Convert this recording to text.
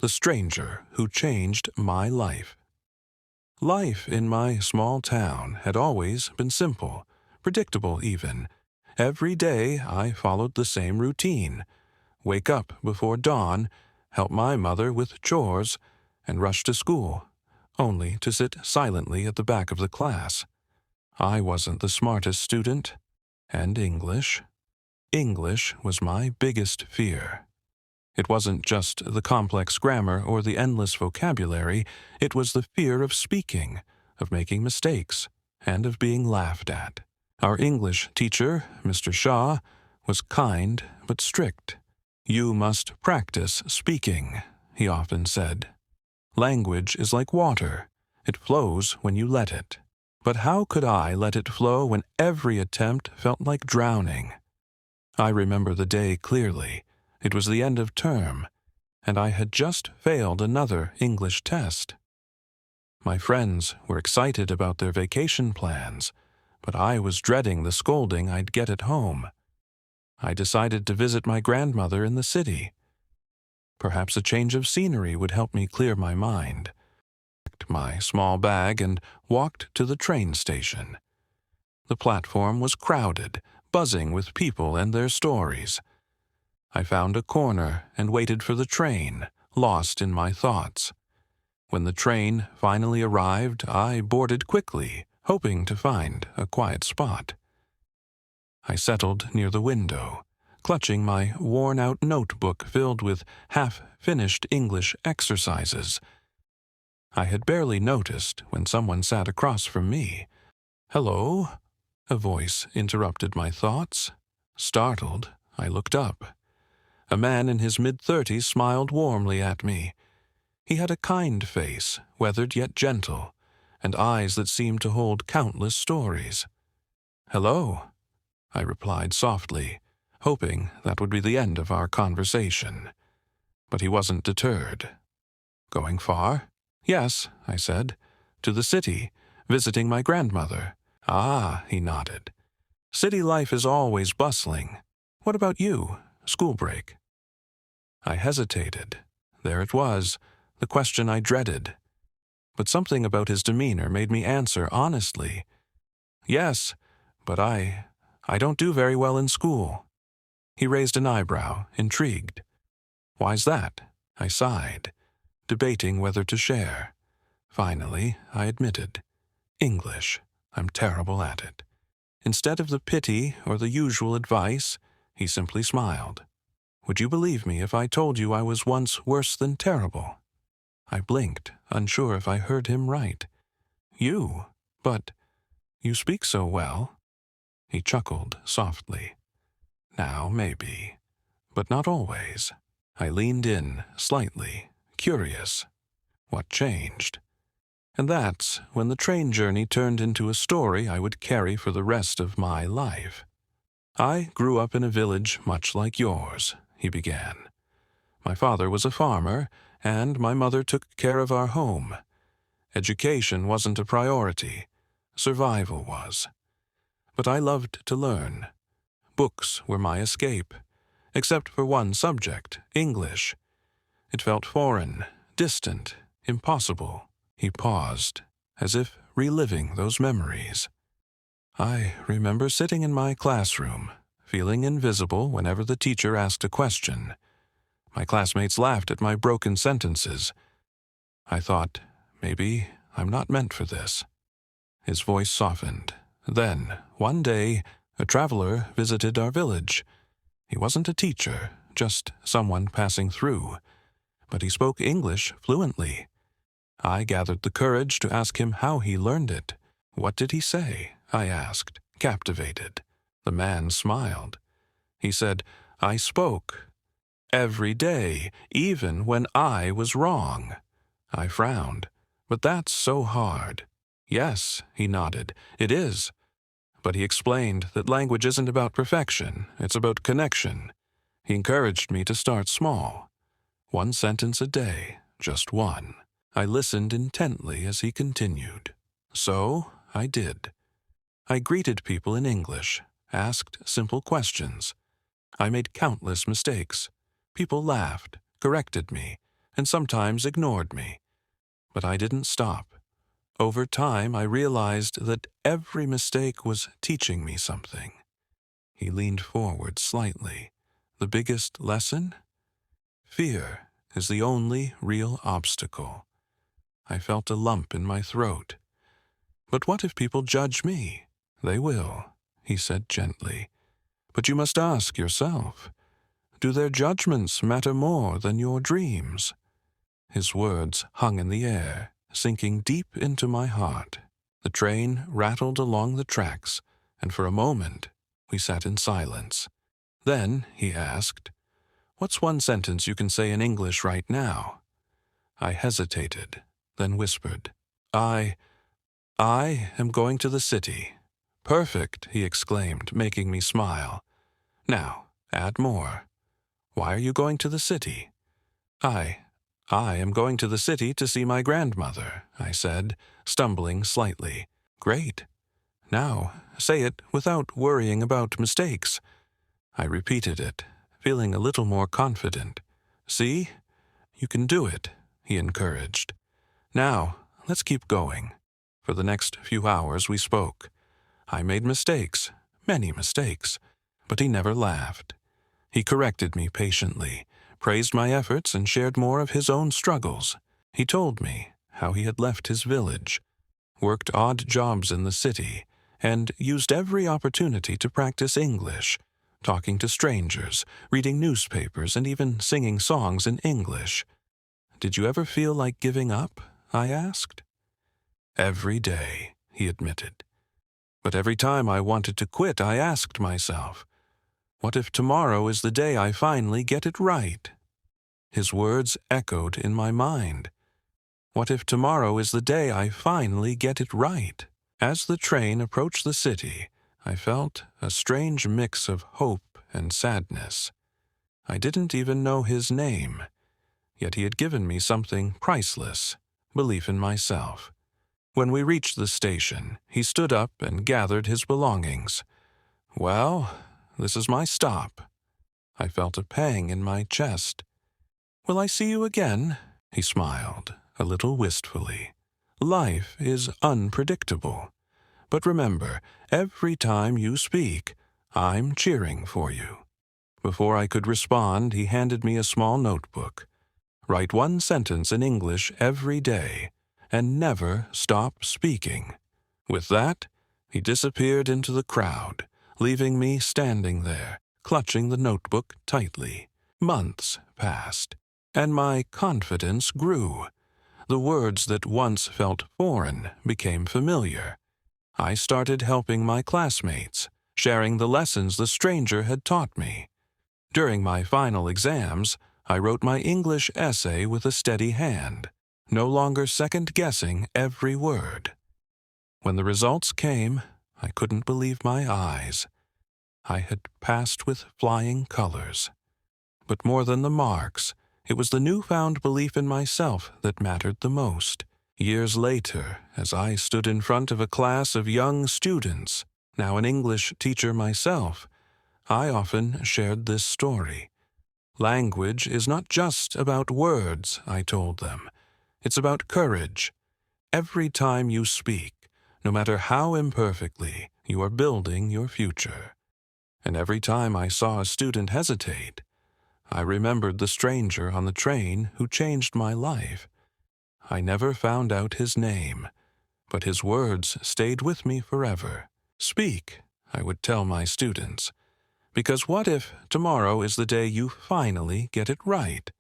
the stranger who changed my life. Life in my small town had always been simple, predictable even. Every day I followed the same routine: wake up before dawn, help my mother with chores, and rush to school, only to sit silently at the back of the class. I wasn't the smartest student, and English was my biggest fear. It wasn't just the complex grammar or the endless vocabulary, it was the fear of speaking, of making mistakes, and of being laughed at. Our English teacher, Mr. Shaw, was kind but strict. "You must practice speaking," he often said. "Language is like water. It flows when you let it." But how could I let it flow when every attempt felt like drowning? I remember the day clearly. It was the end of term, and I had just failed another English test. My friends were excited about their vacation plans, but I was dreading the scolding I'd get at home. I decided to visit my grandmother in the city. Perhaps a change of scenery would help me clear my mind. I packed my small bag and walked to the train station. The platform was crowded, buzzing with people and their stories. I found a corner and waited for the train, lost in my thoughts. When the train finally arrived, I boarded quickly, hoping to find a quiet spot. I settled near the window, clutching my worn-out notebook filled with half-finished English exercises. I had barely noticed when someone sat across from me. "Hello?" A voice interrupted my thoughts. Startled, I looked up. A man in his mid-30s smiled warmly at me. He had a kind face, weathered yet gentle, and eyes that seemed to hold countless stories. "Hello," I replied softly, hoping that would be the end of our conversation. But he wasn't deterred. "Going far?" "Yes," I said. "To the city, visiting my grandmother." "Ah," he nodded. "City life is always bustling. What about you? School break?" I hesitated. There it was, the question I dreaded. But something about his demeanor made me answer honestly. "Yes, but I don't do very well in school." He raised an eyebrow, intrigued. "Why's that?" I sighed, debating whether to share. Finally, I admitted. "English. I'm terrible at it." Instead of the pity or the usual advice, he simply smiled. "Would you believe me if I told you I was once worse than terrible?" I blinked, unsure if I heard him right. "You? But you speak so well." He chuckled softly. "Now, maybe, but not always." I leaned in, slightly, curious. What changed? And that's when the train journey turned into a story I would carry for the rest of my life. "I grew up in a village much like yours," he began. "My father was a farmer, and my mother took care of our home. Education wasn't a priority. Survival was. But I loved to learn. Books were my escape, except for one subject, English. It felt foreign, distant, impossible." He paused, as if reliving those memories. "I remember sitting in my classroom, feeling invisible whenever the teacher asked a question. My classmates laughed at my broken sentences. I thought, maybe I'm not meant for this." His voice softened. "Then, one day, a traveler visited our village. He wasn't a teacher, just someone passing through. But he spoke English fluently. I gathered the courage to ask him how he learned it. 'What did he say?' I asked, captivated. The man smiled. He said, 'I spoke. Every day, even when I was wrong.' I frowned. 'But that's so hard.' 'Yes,' he nodded, 'it is.' But he explained that language isn't about perfection, it's about connection. He encouraged me to start small. One sentence a day, just one." I listened intently as he continued. So I did. I greeted people in English, asked simple questions. I made countless mistakes. People laughed, corrected me, and sometimes ignored me. But I didn't stop. Over time, I realized that every mistake was teaching me something. He leaned forward slightly. The biggest lesson? Fear is the only real obstacle. I felt a lump in my throat. But what if people judge me? They will, he said gently. But you must ask yourself, do their judgments matter more than your dreams? His words hung in the air, sinking deep into my heart. The train rattled along the tracks, and for a moment we sat in silence. Then he asked, "What's one sentence you can say in English right now?" I hesitated, then whispered, I am going to the city." "Perfect," he exclaimed, making me smile. "Now, add more. Why are you going to the city?" I am going to the city to see my grandmother," I said, stumbling slightly. "Great. Now, say it without worrying about mistakes." I repeated it, feeling a little more confident. "See? You can do it," he encouraged. "Now, let's keep going." For the next few hours we spoke. I made mistakes, many mistakes, but he never laughed. He corrected me patiently, praised my efforts, and shared more of his own struggles. He told me how he had left his village, worked odd jobs in the city, and used every opportunity to practice English, talking to strangers, reading newspapers, and even singing songs in English. "Did you ever feel like giving up?" I asked. "Every day," he admitted. But every time I wanted to quit, I asked myself, what if tomorrow is the day I finally get it right? His words echoed in my mind. What if tomorrow is the day I finally get it right? As the train approached the city, I felt a strange mix of hope and sadness. I didn't even know his name, yet he had given me something priceless, belief in myself. When we reached the station, he stood up and gathered his belongings. "Well, this is my stop." I felt a pang in my chest. "Will I see you again?" He smiled, a little wistfully. "Life is unpredictable. But remember, every time you speak, I'm cheering for you." Before I could respond, he handed me a small notebook. "Write one sentence in English every day, and never stop speaking." With that, he disappeared into the crowd, leaving me standing there, clutching the notebook tightly. Months passed, and my confidence grew. The words that once felt foreign became familiar. I started helping my classmates, sharing the lessons the stranger had taught me. During my final exams, I wrote my English essay with a steady hand, no longer second-guessing every word. When the results came, I couldn't believe my eyes. I had passed with flying colors. But more than the marks, it was the newfound belief in myself that mattered the most. Years later, as I stood in front of a class of young students, now an English teacher myself, I often shared this story. Language is not just about words, I told them. It's about courage. Every time you speak, no matter how imperfectly, you are building your future. And every time I saw a student hesitate, I remembered the stranger on the train who changed my life. I never found out his name, but his words stayed with me forever. "Speak," I would tell my students, because what if tomorrow is the day you finally get it right?